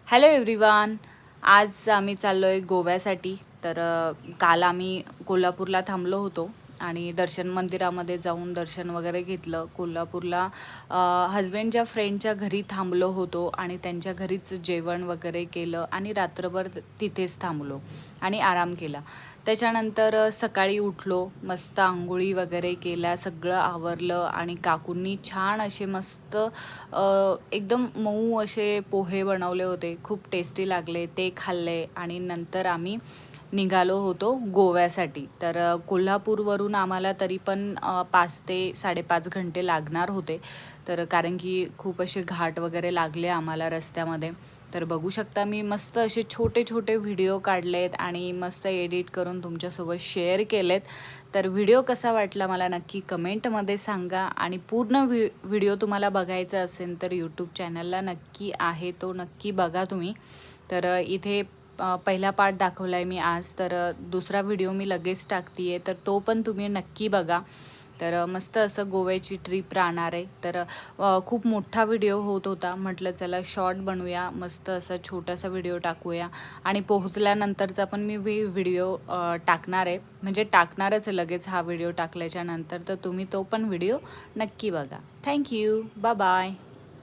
Hello everyone. आज आम्ही चाललो आहे गोव्यासाठी. तर काल आम्ही कोल्हापूरला थांबलो होतो आणि दर्शन मंदिरामध्ये जाऊन दर्शन वगैरे घेतलं. कोल्हापूरला हजबंडच्या फ्रेंडच्या घरी थांबलो होतो आणि त्यांच्या घरीच जेवण वगैरे केलं आणि रात्रभर तिथेच थांबलो आणि आराम केला. त्याच्यानंतर सकाळी उठलो, मस्त आंघोळी वगैरे केल्या, सगळं आवरलं आणि काकूंनी छान असे मस्त एकदम मऊ असे पोहे बनवले होते. खूप टेस्टी लागले, ते खाल्ले आणि नंतर आम्ही निघालो होतो गोव्यासाठी. तर कोल्हापूरवरून आम्हाला तरी पण 5 ते 5.5 घंटे लागणार होते. तर कारण की खूप असे घाट वगैरे लागले आम्हाला रस्त्यामध्ये. तर बघू शकता मी मस्त असे छोटे छोटे व्हिडिओ काढलेत आणि मस्त एडिट करून तुमच्यासोबत शेअर केलेत. तर व्हिडिओ कसा वाटला मला नक्की कमेंटमध्ये सांगा आणि पूर्ण व्हिडिओ तुम्हाला बघायचा असेल तर यूट्यूब चॅनलला नक्की आहे, तो नक्की बघा तुम्ही. तर इथे पहिला पार्ट दाखवला आहे मी आज, तर दुसरा व्हिडिओ मी लगेच टाकते आहे, तर तो पण तुम्ही नक्की बघा. तर मस्त असं गोव्याची ट्रिप राहणार आहे. तर खूप मोठा व्हिडिओ होत होता, म्हटलं चला शॉर्ट बनवूया, मस्त असा छोटासा व्हिडिओ टाकूया आणि पोहोचल्यानंतरचा पण मी व्हिडिओ टाकणार आहे, म्हणजे टाकणारच लगेच हा व्हिडिओ टाकल्याच्या नंतर. तर तुम्ही तो पण व्हिडिओ नक्की बघा. Thank you, bye bye.